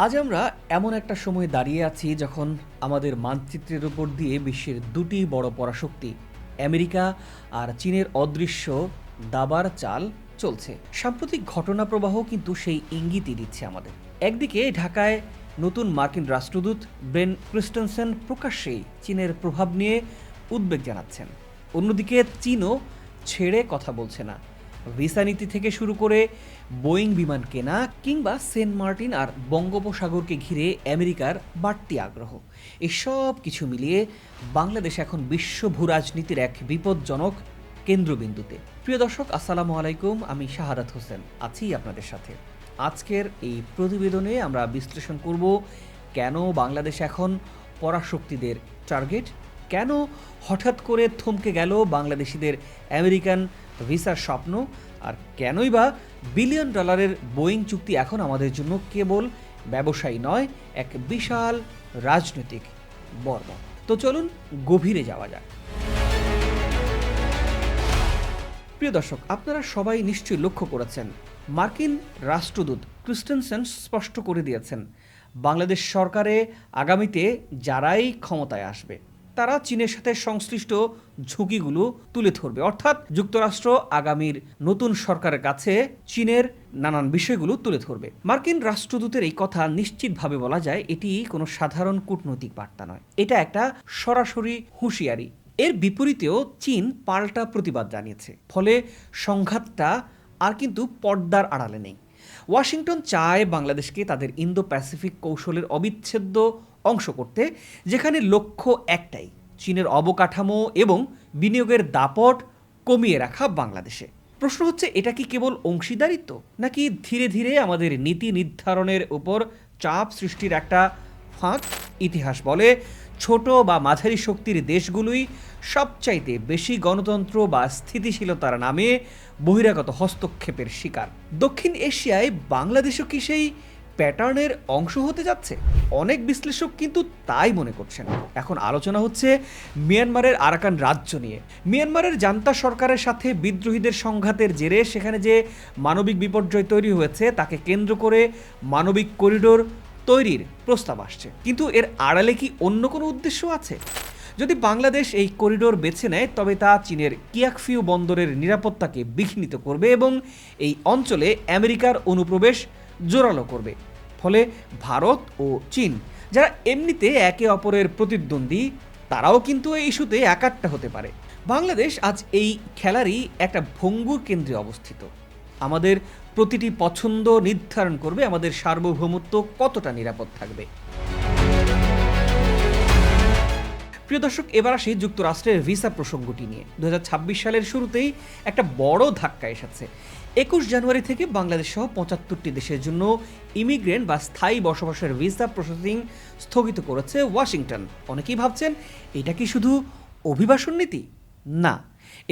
আজ আমরা এমন একটা সময় দাঁড়িয়ে আছি যখন আমাদের মানচিত্রের উপর দিয়ে বিশ্বের দুটি বড় পরাশক্তি আমেরিকা আর চীনের অদৃশ্য দাবার চাল চলছে। সাম্প্রতিক ঘটনা প্রবাহ কিন্তু সেই ইঙ্গিতই দিচ্ছে আমাদের। একদিকে ঢাকায় নতুন মার্কিন রাষ্ট্রদূত ব্রেন ক্রিস্টেনসেন প্রকাশ্যেই চীনের প্রভাব নিয়ে উদ্বেগ জানাচ্ছেন, অন্যদিকে চীনও ছেড়ে কথা বলছে না। ভিসা নীতি থেকে শুরু করে বোয়িং বিমান কেনা কিংবা সেন্ট মার্টিন আর বঙ্গোপসাগরকে ঘিরে আমেরিকার বাড়তি আগ্রহ, এসব কিছু মিলিয়ে বাংলাদেশ এখন বিশ্ব ভূরাজনীতির এক বিপজ্জনক কেন্দ্রবিন্দুতে। প্রিয় দর্শক, আসসালামু আলাইকুম। আমি শাহাদাত হোসেন আছি আপনাদের সাথে। আজকের এই প্রতিবেদনে আমরা বিশ্লেষণ করব কেন বাংলাদেশ এখন পরাশক্তিদের টার্গেট, কেন হঠাৎ করে থমকে গেল বাংলাদেশিদের আমেরিকান ভিসার স্বপ্ন, আর কেনই বা বিলিয়ন ডলারের বোয়িং চুক্তি এখন আমাদের জন্য কেবল ব্যবসায়ী নয়, এক বিশাল রাজনৈতিক বর্বর। তো চলুন গভীরে যাওয়া যাক। প্রিয় দর্শক, আপনারা সবাই নিশ্চয়ই লক্ষ্য করেছেন, মার্কিন রাষ্ট্রদূত ক্রিস্টেনসেন স্পষ্ট করে দিয়েছেন বাংলাদেশ সরকারে আগামীতে যারাই ক্ষমতায় আসবে তারা চীনের সাথে সংশ্লিষ্ট ঝুঁকিগুলো তুলে ধরবে। অর্থাৎ যুক্তরাষ্ট্র আগামীর নতুন সরকারের কাছে চীনের নানান বিষয়গুলো তুলে ধরবে। মার্কিন রাষ্ট্রদূতের এই কথা নিশ্চিতভাবে বলা যায় এটি কোনো সাধারণ কূটনৈতিক বার্তা নয়, এটা একটা সরাসরি হুঁশিয়ারি। এর বিপরীতেও চীন পাল্টা প্রতিবাদ জানিয়েছে, ফলে সংঘাতটা আর কিন্তু পর্দার আড়ালে নেই। ওয়াশিংটন চায় বাংলাদেশকে তাদের ইন্দো প্যাসিফিক কৌশলের অবিচ্ছেদ্য অংশ করতে, যেখানে লক্ষ্য একটাই, চীনের অবকাঠামো এবং বিনিয়োগের দাপট কমিয়ে রাখা বাংলাদেশে। প্রশ্ন হচ্ছে, এটা কি কেবল অংশীদারিত্ব, নাকি ধীরে ধীরে আমাদের নীতি নির্ধারণের উপর চাপ সৃষ্টির একটা ফাঁক? ইতিহাস বলে ছোট বা মাঝারি শক্তির দেশগুলোই সবচাইতে বেশি গণতন্ত্র বা স্থিতিশীলতার নামে বহিরাগত হস্তক্ষেপের শিকার। দক্ষিণ এশিয়ায় বাংলাদেশও কি সেই প্যাটার্নের অংশ হতে যাচ্ছে? অনেক বিশ্লেষক কিন্তু তাই মনে করছেন। এখন আলোচনা হচ্ছে মিয়ানমারের আরাকান রাজ্য নিয়ে। মিয়ানমারের জান্তা সরকারের সাথে বিদ্রোহীদের সংঘাতের জেরে সেখানে যে মানবিক বিপর্যয় তৈরি হয়েছে তাকে কেন্দ্র করে মানবিক করিডোর তৈরির প্রস্তাব আসছে। কিন্তু এর আড়ালে কি অন্য কোনো উদ্দেশ্য আছে? যদি বাংলাদেশ এই করিডোর বেছে নেয় তবে তা চীনের কিয়াকফিউ বন্দরের নিরাপত্তাকে বিঘ্নিত করবে এবং এই অঞ্চলে আমেরিকার অনুপ্রবেশ জোরালো করবে। ফলে ভারত ও চীন, যারা এমনিতে একে অপরের প্রতিদ্বন্দ্বী, তারাও কিন্তু এই ইস্যুতে একাট্টা হতে পারে। বাংলাদেশ আজ এই খেলারই একটা ভঙ্গুর কেন্দ্রে অবস্থিত। আমাদের প্রতিটি পছন্দ নির্ধারণ করবে আমাদের সার্বভৌমত্ব কতটা নিরাপদ থাকবে। প্রিয় দর্শক, এবার আসি যুক্তরাষ্ট্রের ভিসা প্রসঙ্গটি নিয়ে। 2026 সালের শুরুতেই একটা বড় ধাক্কা এসেছে। 21 জানুয়ারি থেকে বাংলাদেশ সহ 75টি দেশের জন্য ইমিগ্রেন্ট বা স্থায়ী বসবাসের ভিসা প্রসেসিং স্থগিত করেছে ওয়াশিংটন। অনেকেই ভাবছেন এটা কি শুধু অভিবাসন নীতি? না,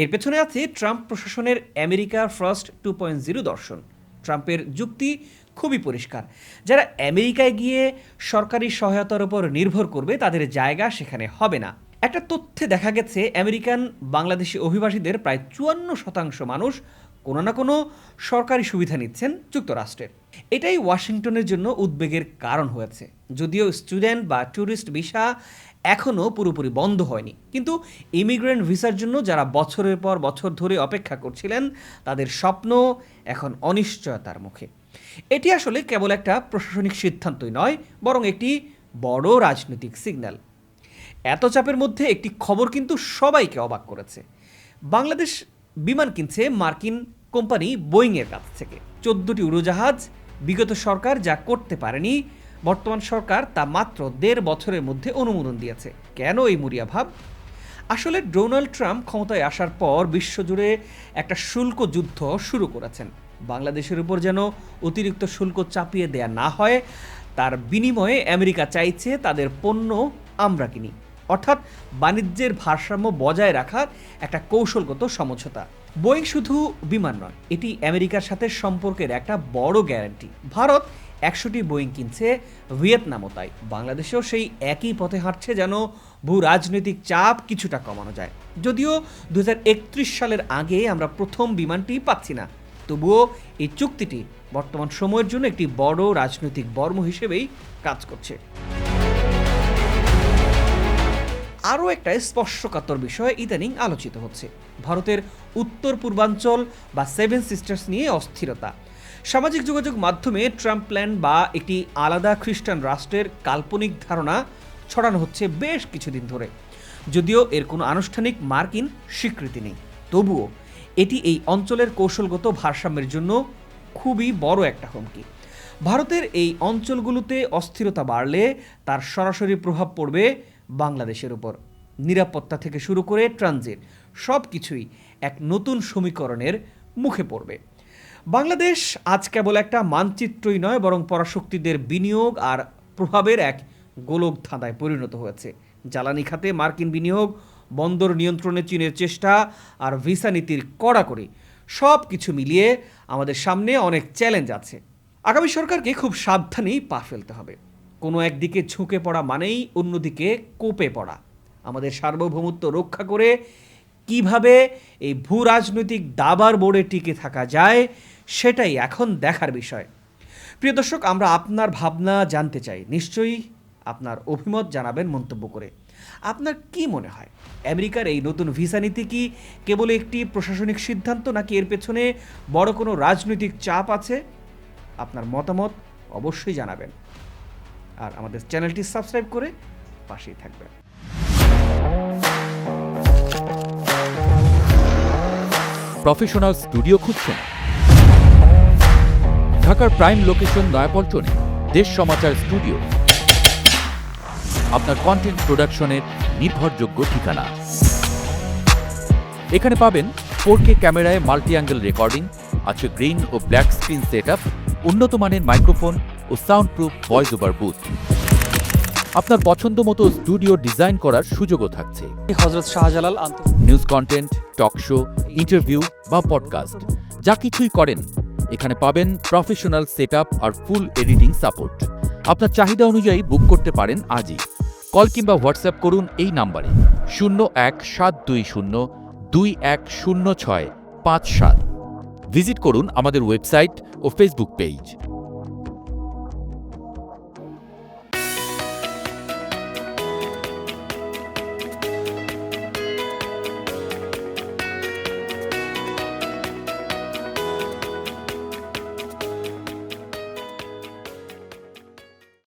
এর পেছনে আছে ট্রাম্প প্রশাসনের আমেরিকা ফার্স্ট 2.0 দর্শন। ট্রাম্পের যুক্তি খুবই পরিষ্কার, যারা আমেরিকায় গিয়ে সরকারি সহায়তার উপর নির্ভর করবে তাদের জায়গা সেখানে হবে না। একটা তথ্যে দেখা গেছে আমেরিকান বাংলাদেশি অভিবাসীদের প্রায় 54% মানুষ কোনো না কোনো সরকারি সুবিধা নিচ্ছেন যুক্তরাষ্ট্রের। এটাই ওয়াশিংটনের জন্য উদ্বেগের কারণ হয়েছে। যদিও স্টুডেন্ট বা ট্যুরিস্ট ভিসা এখনও পুরোপুরি বন্ধ হয়নি, কিন্তু ইমিগ্রেন্ট ভিসার জন্য যারা বছরের পর বছর ধরে অপেক্ষা করছিলেন তাদের স্বপ্ন এখন অনিশ্চয়তার মুখে। এটি আসলে কেবল একটা প্রশাসনিক সিদ্ধান্তই নয়, বরং একটি বড় রাজনৈতিক সিগন্যাল। এত চাপের মধ্যে একটি খবর কিন্তু সবাইকে অবাক করেছে। বাংলাদেশ বিমান কিনছে মার্কিন কোম্পানি বোয়িংয়ের কাছ থেকে। 14টি উড়োজাহাজ। বিগত সরকার যা করতে পারেনি, বর্তমান সরকার তা মাত্র 1.5 বছরের মধ্যে অনুমোদন দিয়েছে। কেন এই মরিয়া ভাব? আসলে ডোনাল্ড ট্রাম্প ক্ষমতায় আসার পর বিশ্বজুড়ে একটা শুল্ক যুদ্ধ শুরু করেছেন। বাংলাদেশের উপর যেন অতিরিক্ত শুল্ক চাপিয়ে দেয়া না হয়, তার বিনিময়ে আমেরিকা চাইছে তাদের পণ্য আমরা কিনি। অর্থাৎ বাণিজ্যের ভারসাম্য বজায় রাখার একটা কৌশলগত সমঝোতা। বোয়িং শুধু বিমান নয়, এটি আমেরিকার সাথে সম্পর্কের একটা বড় গ্যারান্টি। ভারত 100টি বোয়িং কিনছে, ভিয়েতনামও তাই। বাংলাদেশেও সেই একই পথে হাঁটছে, যেন ভূ রাজনৈতিক চাপ কিছুটা কমানো যায়। যদিও 2031 সালের আগে আমরা প্রথম বিমানটি পাচ্ছি না, তবুও এই চুক্তিটি বর্তমান সময়ের জন্য একটি বড় রাজনৈতিক বর্ম হিসেবেই কাজ করছে। আরও একটা স্পর্শকাতর বিষয় ইদানিং আলোচিত হচ্ছে, ভারতের উত্তর পূর্বাঞ্চল বা সেভেন সিস্টার্স নিয়ে অস্থিরতা। সামাজিক যোগাযোগ মাধ্যমে ট্রাম্প প্ল্যান বা একটি আলাদা খ্রিস্টান রাষ্ট্রের কাল্পনিক ধারণা ছড়ানো হচ্ছে বেশ কিছুদিন ধরে। যদিও এর কোনো আনুষ্ঠানিক মার্কিন স্বীকৃতি নেই, তবুও এটি এই অঞ্চলের কৌশলগত ভারসাম্যের জন্য খুবই বড় একটা হুমকি। ভারতের এই অঞ্চলগুলোতে অস্থিরতা বাড়লে তার সরাসরি প্রভাব পড়বে বাংলাদেশের উপর। নিরাপত্তা থেকে শুরু করে ট্রানজিট সব কিছুই এক নতুন সমীকরণের মুখে পড়বে। বাংলাদেশ আজ কেবল একটা মানচিত্রই নয়, বরং পরাশক্তিদের বিনিয়োগ আর প্রভাবের এক গোলক ধাঁধায় পরিণত হয়েছে। জ্বালানি খাতে মার্কিন বিনিয়োগ, বন্দর নিয়ন্ত্রণে চীনের চেষ্টা আর ভিসা নীতির কড়াকড়ি, সব কিছু মিলিয়ে আমাদের সামনে অনেক চ্যালেঞ্জ আছে। আগামী সরকারকে খুব সাবধানেই পা ফেলতে হবে। কোনো একদিকে ঝুঁকে পড়া মানেই অন্যদিকে কোপে পড়া। আমাদের সার্বভৌমত্ব রক্ষা করে কিভাবে এই ভূ রাজনৈতিক দাবার বোর্ডে টিকে থাকা যায়, সেটাই এখন দেখার বিষয়। প্রিয় দর্শক, আমরা আপনার ভাবনা জানতে চাই। নিশ্চয়ই আপনার অভিমত জানাবেন মন্তব্য করে। আপনার কি মনে হয়, আমেরিকার এই নতুন ভিসা নীতি কি কেবল একটি প্রশাসনিক সিদ্ধান্ত, নাকি এর পেছনে বড় কোনো রাজনৈতিক চাপ আছে? আপনার মতামত অবশ্যই জানাবেন, আর আমাদের চ্যানেলটি সাবস্ক্রাইব করে পাশেই থাকবেন। প্রফেশনাল স্টুডিও খুঁজছেন? ঢাকার প্রাইম লোকেশন নয়াপল্টনে দেশ সমাচার স্টুডিও আপনার কন্টেন্ট প্রোডাকশনের নির্ভরযোগ্য ঠিকানা। এখানে পাবেন 4K ক্যামেরায় মাল্টি অ্যাঙ্গেল রেকর্ডিং, আছে গ্রিন ও ব্ল্যাক স্ক্রিন সেটআপ, উন্নত মানের মাইক্রোফোন ও sound proof voice over booth. আপনার পছন্দ মতো স্টুডিও ডিজাইন করার সুযোগও থাকছে। Hazrat Shahjalal news content, talk show, interview বা পডকাস্ট, যা কিছুই করেন এখানে পাবেন প্রফেশনাল সেটআপ আর ফুল এডিটিং সাপোর্ট। আপনার চাহিদা অনুযায়ী বুক করতে পারেন আজই। কল কিংবা হোয়াটসঅ্যাপ করুন এই নাম্বারে 01-720-210657। ভিজিট করুন আমাদের ওয়েবসাইট ও ফেসবুক পেজ।